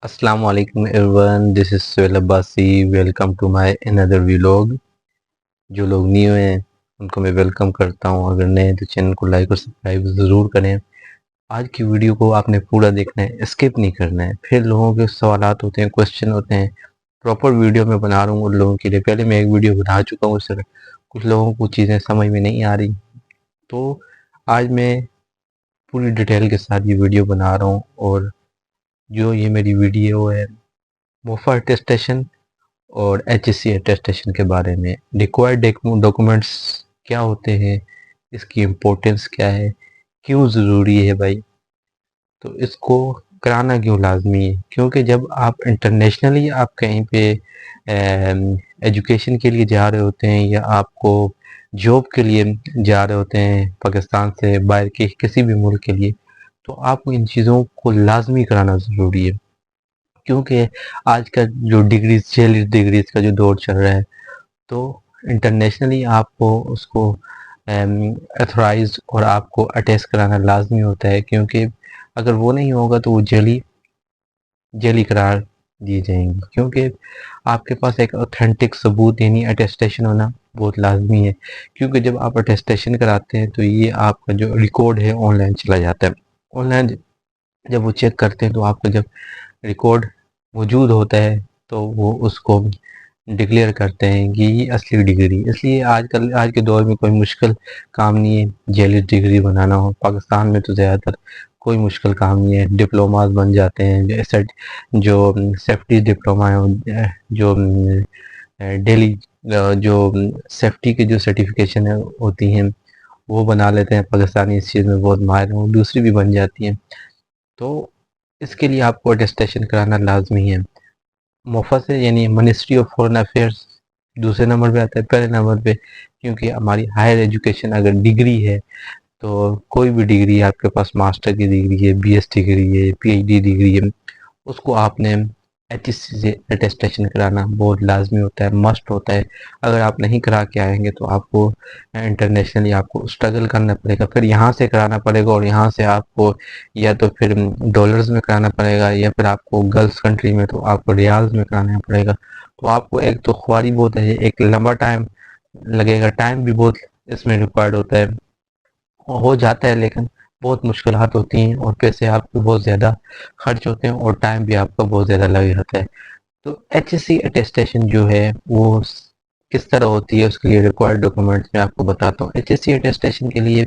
Assalamu alaikum everyone, this is Sohail Abbasi. Welcome to my another vlog. जो लोग new हैं उनको मैं वेलकम करता हूँ। अगर नए हैं तो चैनल को लाइक और सब्सक्राइब ज़रूर करें। आज की वीडियो को आपने पूरा देखना है, स्किप नहीं करना है। फिर लोगों के सवालात होते हैं, क्वेश्चन होते हैं। प्रॉपर वीडियो मैं बना रहा हूँ उन लोगों के लिए। पहले मैं एक वीडियो बना चुका हूँ, उससे कुछ लोगों को चीज़ें समझ में नहीं आ रही, तो आज मैं पूरी डिटेल के साथ ये वीडियो बना रहा हूँ। और जो ये मेरी वीडियो है मोफा अटेस्टेशन और HSC अटेस्टेशन के बारे में, रिक्वायर्ड डॉक्यूमेंट्स क्या होते हैं, इसकी इम्पोर्टेंस क्या है, क्यों ज़रूरी है भाई, तो इसको कराना क्यों लाजमी है। क्योंकि जब आप इंटरनेशनली आप कहीं पे एजुकेशन के लिए जा रहे होते हैं या आपको जॉब के लिए जा रहे होते हैं पाकिस्तान से बाहर के किसी भी मुल्क के लिए, तो आपको इन चीज़ों को लाजमी कराना ज़रूरी है। क्योंकि आज का जो डिग्रीज जेल डिग्रीज का जो दौर चल रहा है, तो इंटरनेशनली आपको उसको अथोराइज और आपको अटेस्ट कराना लाजमी होता है। क्योंकि अगर वो नहीं होगा तो वो जेली करार दिए जाएंगे। क्योंकि आपके पास एक ऑथेंटिक सबूत यानी अटेस्टेशन होना बहुत लाजमी है। क्योंकि जब आप अटेस्टेशन कराते हैं तो ये आपका जो रिकॉर्ड है ऑनलाइन चला जाता है। ऑनलाइन जब वो चेक करते हैं तो आपका जब रिकॉर्ड मौजूद होता है तो वो उसको डिक्लेयर करते हैं कि ये असली डिग्री। इसलिए आजकल आज के दौर में कोई मुश्किल काम नहीं है जेली डिग्री बनाना हो। पाकिस्तान में तो ज़्यादातर कोई मुश्किल काम नहीं है, डिप्लोमास बन जाते हैं। जो सेफ्टी डिप्लोमा है, जो डेली जो सेफ्टी की जो सर्टिफिकेशन है होती हैं वो बना लेते हैं। पाकिस्तानी इस चीज़ में बहुत माहिर हैं, वो दूसरी भी बन जाती हैं। तो इसके लिए आपको अटेस्टेशन कराना लाजमी है। मोफा से यानी मिनिस्ट्री ऑफ फॉरेन अफेयर्स दूसरे नंबर पे आता है, पहले नंबर पे क्योंकि हमारी हायर एजुकेशन अगर डिग्री है तो कोई भी डिग्री है, आपके पास मास्टर की डिग्री है, BS डिग्री है, PhD डिग्री है, उसको आपने HSC से अटेस्टेशन कराना बहुत लाजमी होता है, मस्ट होता है। अगर आप नहीं करा के आएंगे तो आपको इंटरनेशनली आपको स्ट्रगल करना पड़ेगा, फिर यहाँ से कराना पड़ेगा और यहाँ से आपको या तो फिर डॉलर्स में कराना पड़ेगा या फिर आपको गल्फ कंट्री में तो आपको रियाल्स में कराना पड़ेगा। तो आपको एक तो ख्वारी बहुत है, एक लंबा टाइम लगेगा, टाइम भी बहुत इसमें रिक्वायर्ड होता है, हो जाता है, लेकिन बहुत मुश्किलात होती हैं और पैसे आपके बहुत ज़्यादा खर्च होते हैं और टाइम भी आपका बहुत ज़्यादा लग जाता है। तो HSC अटेस्टेशन जो है वो किस तरह होती है, उसके लिए रिक्वायर्ड डॉक्यूमेंट्स मैं आपको बताता हूँ। HSC अटेस्टेशन के लिए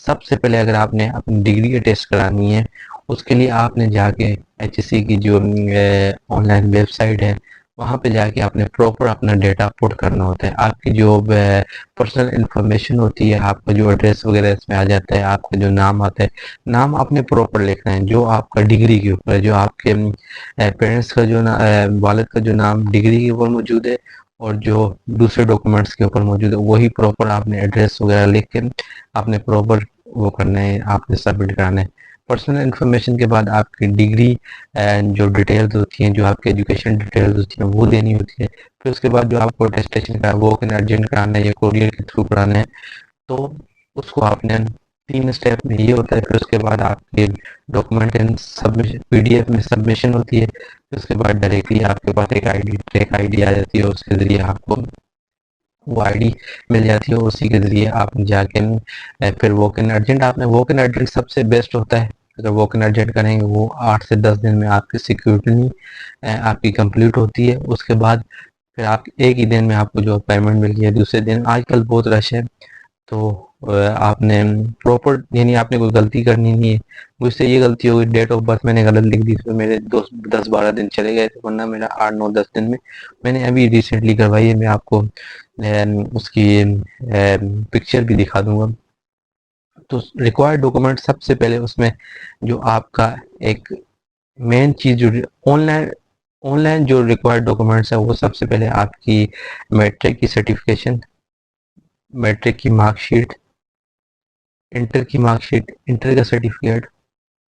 सबसे पहले अगर आपने अपनी डिग्री अटेस्ट करानी है, उसके लिए आपने जाके HSC की जो ऑनलाइन वेबसाइट है वहाँ पे जाके आपने प्रॉपर अपना डेटा पुट करना होता है। आपकी जो पर्सनल इंफॉर्मेशन होती है, आपका जो एड्रेस वगैरह इसमें आ जाता है, आपका जो नाम आता है, नाम आपने प्रॉपर लिखना है जो आपका डिग्री के ऊपर है, जो आपके पेरेंट्स का जो वालिद का जो नाम डिग्री के ऊपर मौजूद है और जो दूसरे डॉक्यूमेंट्स के ऊपर मौजूद है वही प्रॉपर आपने एड्रेस वगैरह लिख के आपने प्रॉपर वो करना है, आपने सबमिट कराना है। पर्सनल इन्फॉर्मेशन के बाद आपकी डिग्री एंड जो डिटेल्स होती हैं, जो आपकी एजुकेशन डिटेल्स होती हैं वो देनी होती है। फिर उसके बाद जो आपको अटेस्टेशन का वो अर्जेंट कराना है या कोरियर के थ्रू कराना है, तो उसको आपने 3 स्टेप में ये होता है। फिर उसके बाद आपके डॉक्यूमेंट इन सबमिशन PDF में सबमिशन होती है। फिर उसके बाद डायरेक्टली आपके पास एक ट्रैक ID आ जाती है, उसके ज़रिए आपको वो ID मिल जाती है। उसी के ज़रिए आप जाके फिर वॉक इन अर्जेंट, आपने वॉक इन अर्जेंट सबसे बेस्ट होता है। अगर वॉक इन अर्जेंट करेंगे वो 8 से 10 दिन में आपकी सिक्योरिटी आपकी कंप्लीट होती है। उसके बाद फिर आप एक ही दिन में आपको जो पेमेंट मिल गया, दूसरे दिन आजकल बहुत रश है तो आपने प्रॉपर यानी आपने कोई गलती करनी नहीं है। मुझसे ये गलती हो गई, डेट ऑफ बर्थ मैंने गलत लिख दी, तो मेरे 10-12 दिन चले गए थे, वरना मेरा 8-9-10 दिन में मैंने अभी रिसेंटली करवाई है। मैं आपको उसकी पिक्चर भी दिखा दूंगा। तो रिक्वायर्ड डॉक्यूमेंट सबसे पहले उसमें जो आपका एक मेन चीज़ जो ऑनलाइन ऑनलाइन जो रिक्वायर्ड डॉक्यूमेंट्स है वो सबसे पहले आपकी मैट्रिक की सर्टिफिकेशन, मैट्रिक की मार्कशीट, इंटर की मार्कशीट, इंटर का सर्टिफिकेट,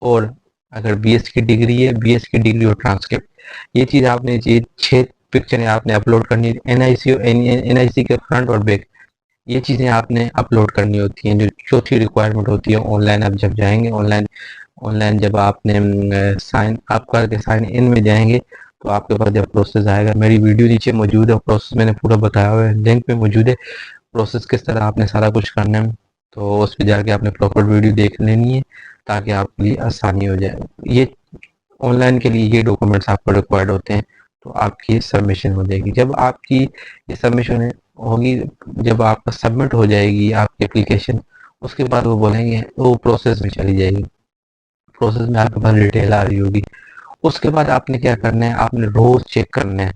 और अगर BS की डिग्री है BS की डिग्री और ट्रांसक्रिप्ट। ये चीज़ आपने ये 6 पिक्चरें आपने अपलोड करनी है। NIC के फ्रंट और बैक, ये चीज़ें आपने अपलोड करनी होती हैं। जो चौथी रिक्वायरमेंट होती है, ऑनलाइन आप जब जाएंगे, ऑनलाइन ऑनलाइन जब आपने साइन आप करके साइन इन में जाएंगे, तो आपके पास जब प्रोसेस आएगा, मेरी वीडियो नीचे मौजूद है, प्रोसेस मैंने पूरा बताया हुआ है, लिंक पे मौजूद है, प्रोसेस किस तरह आपने सारा कुछ करना है। तो उस पर जाके आपने प्रॉपर वीडियो देख लेनी है, ताकि आपके लिए आसानी हो जाए। ये ऑनलाइन के लिए ये डॉक्यूमेंट्स आपको रिक्वायर्ड होते हैं। तो आपकी सबमिशन हो जाएगी। जब आपकी ये सबमिशन होगी, जब आपका सबमिट हो जाएगी आपकी एप्लीकेशन, उसके बाद वो बोलेंगे, वो प्रोसेस में चली जाएगी। प्रोसेस में आपके पास डिटेल आ रही होगी। उसके बाद आपने क्या करना है, आपने रोज चेक करना है।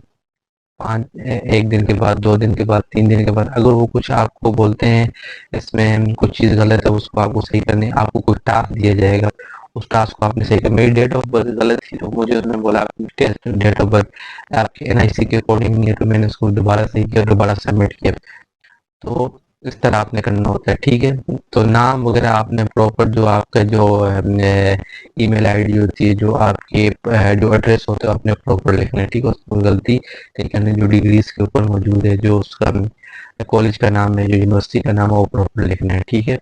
एक दिन के बाद, 2 दिन के बाद, 3 दिन के बाद, अगर वो कुछ आपको बोलते हैं इसमें कुछ चीज़ गलत है, उसको आपको सही करनी है, आपको कोई टास्क दिया जाएगा, उस टास्क को आपने सही कर। मेरी डेट ऑफ बर्थ गलत थी, तो मुझे उसने बोला डेट ऑफ बर्थ आपके एनआईसी के अकॉर्डिंग नहीं है, तो मैंने उसको दोबारा सही किया, दोबारा सबमिट किया। तो इस तरह आपने करना होता है, ठीक है। तो नाम वगैरह आपने प्रॉपर, जो आपका जो ईमेल आईडी होती है, जो आपके जो एड्रेस होता है, आपने प्रॉपर लिखना है, ठीक है। उसमें गलती नहीं करनी। जो डिग्रीज के ऊपर मौजूद है, जो उसका कॉलेज का नाम है, जो यूनिवर्सिटी का नाम है, वो प्रॉपर लिखना है, ठीक है।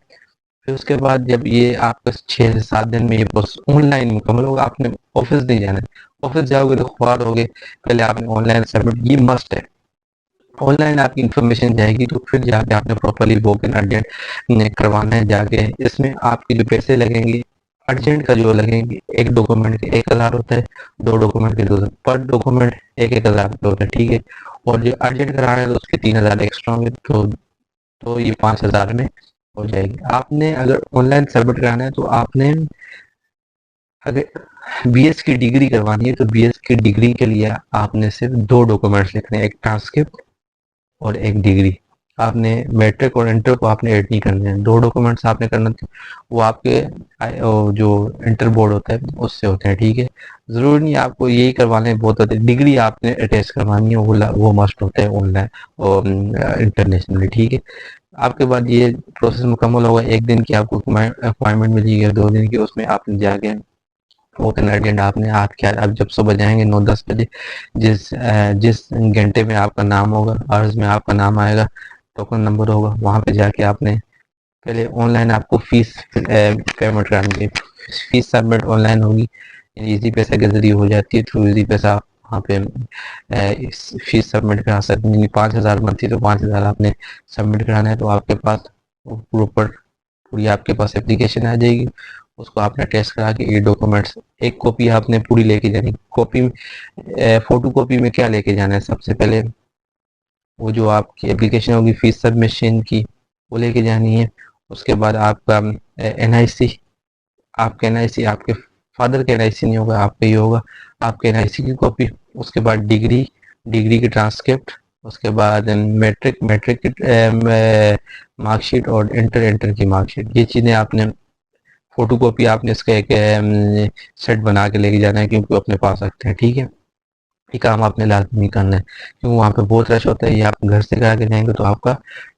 फिर उसके बाद जब ये आपका 6 से 7 दिन में ये प्रोसेस ऑनलाइन मुकम्मल होगा, आपने ऑफिस नहीं जाना है। ऑफिस जाओगे तो खुआर होगे, पहले आपने ऑनलाइन सबमिट, ये मस्ट है। ऑनलाइन आपकी इन्फॉर्मेशन जाएगी, तो फिर जाके आपने प्रॉपरली वोक इन अर्जेंट करवाना है जाके। इसमें आपके जो पैसे लगेंगे, अर्जेंट का जो लगेंगे, एक डॉक्यूमेंट के 1,000 होता है, 2 डॉक्यूमेंट के 2,000, पर डॉक्यूमेंट 1,000 का होता है, ठीक है। और जो अर्जेंट कराना है तो उसके 3,000 एक्स्ट्रा होंगे, तो ये 5,000 में हो जाएगी। आपने अगर ऑनलाइन सबमिट कराना है, तो आपने अगर बीएस की डिग्री करवानी है, तो बीएस की डिग्री के लिए आपने सिर्फ 2 डॉक्यूमेंट्स लिखने हैं, एक ट्रांसक्रिप्ट और एक डिग्री। आपने मैट्रिक और इंटर को आपने ऐड नहीं करने हैं, 2 डॉक्यूमेंट्स आपने करना थे। वो आपके जो इंटर बोर्ड होता है उससे होते हैं, ठीक है। ज़रूरी नहीं आपको यही करवाने बहुत होते हैं। डिग्री आपने अटैच करवानी है, वो मस्ट होता है ऑनलाइन और इंटरनेशनली, ठीक है। आपके बाद ये प्रोसेस मुकम्मल होगा, 1 दिन की आपको अपॉइंटमेंट मिली है, 2 दिन की, उसमें आपने जाके ओपन अर्जेंट आपने आप क्या, अब जब सुबह जाएंगे 9-10 बजे, जिस घंटे में आपका नाम होगा, अर्ज में आपका नाम आएगा, टोकन नंबर होगा, वहाँ पे जाके आपने पहले ऑनलाइन आपको फीस पेमेंट करनी है। फीस सबमिट ऑनलाइन होगी, इजी पैसा के जरिए हो जाती है। थ्रू इजी पैसा आप वहाँ पे फीस सबमिट करा सकते हैं। 5,000 बनती है, तो 5,000 आपने सबमिट कराना है, तो आपके पास प्रॉपर पूरी आपके पास एप्लीकेशन आ जाएगी। उसको आपने टेस्ट करा के ये डॉक्यूमेंट्स, एक कॉपी आपने पूरी लेके जानी। कॉपी फोटो कॉपी में क्या लेके जाना है, सबसे पहले वो जो आपकी एप्लीकेशन होगी फीस सबमिशन की, वो लेके जानी है। उसके बाद आपका एनआईसी, आपका एनआईसी आपके फादर का एनआईसी नहीं होगा, आपका ही होगा, आपके एनआईसी की कॉपी। उसके बाद डिग्री, डिग्री की ट्रांसक्रिप्ट। उसके बाद मैट्रिक की मार्कशीट, और इंटर, इंटर की मार्कशीट। ये चीज़ें आपने फोटो कॉपी आपने इसका एक सेट बना के लेके जाना है, क्योंकि वो अपने पास रखते हैं, ठीक है। ये काम आपने लाजमी करना है, क्योंकि वहाँ पे बहुत रश होता है। ये आप घर से करा के जाएंगे तो आपका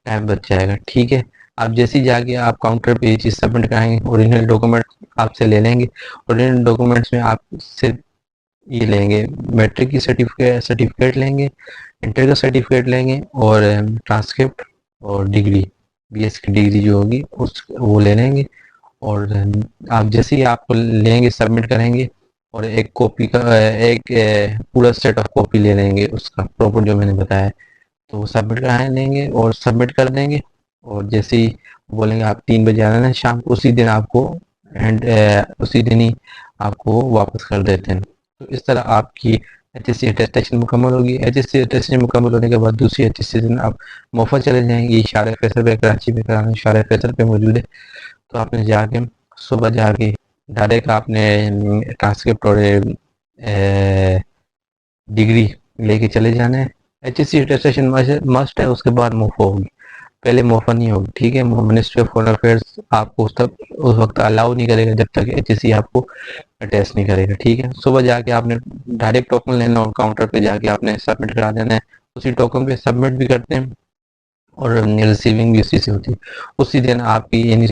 टाइम बच जाएगा, ठीक है। आप जैसे ही जाके आप काउंटर पे ये चीज़ सबमिट कराएंगे, ओरिजिनल डॉक्यूमेंट आपसे ले लेंगे। ओरिजिनल डॉक्यूमेंट्स में आप सिर्फ ये लेंगे, मैट्रिक की सर्टिफिकेट लेंगे, इंटर का सर्टिफिकेट लेंगे, और ट्रांसक्रिप्ट और डिग्री, बीएस की डिग्री जो होगी उस वो ले लेंगे। और आप जैसे ही आप लेंगे, सबमिट करेंगे, और एक कॉपी का एक पूरा सेट ऑफ कॉपी ले लेंगे उसका प्रॉपर, जो मैंने बताया। तो वो सबमिट करा लेंगे और सबमिट कर देंगे। और जैसे ही बोलेंगे आप 3 बजे आना है शाम को, उसी दिन आपको एंड उसी दिन ही आपको वापस कर देते हैं। तो इस तरह आपकी HSC अटेस्टेशन मुकम्मल होगी। HSC अटेस्टेशन मुकम्मल होने के बाद दूसरी HSC दिन आप मोफा चले जाएंगे। इशारे फैसल पे, कराची में कराना, इशारे फैसल पे मौजूद है। तो आपने जाके सुबह जाके डायरेक्ट आपने ट्रांसक्रिप्ट और डिग्री लेके चले जाना है। HSC अटेस्टेशन मस्ट है, उसके बाद मोफा होगी, पहले मोफा नहीं होगी, ठीक है। मिनिस्ट्री ऑफ फॉरेन अफेयर्स आपको उस वक्त अलाउ नहीं करेगा जब तक HSC आपको अटेस्ट नहीं करेगा, ठीक है। सुबह जाके आपने डायरेक्ट टोकन लेना और काउंटर पे जाके आपने सबमिट करा देना है। उसी टोकन पे सबमिट भी करते हैं, और रिसीविंग भी उसी से होती है। उसी दिन आपकी यानी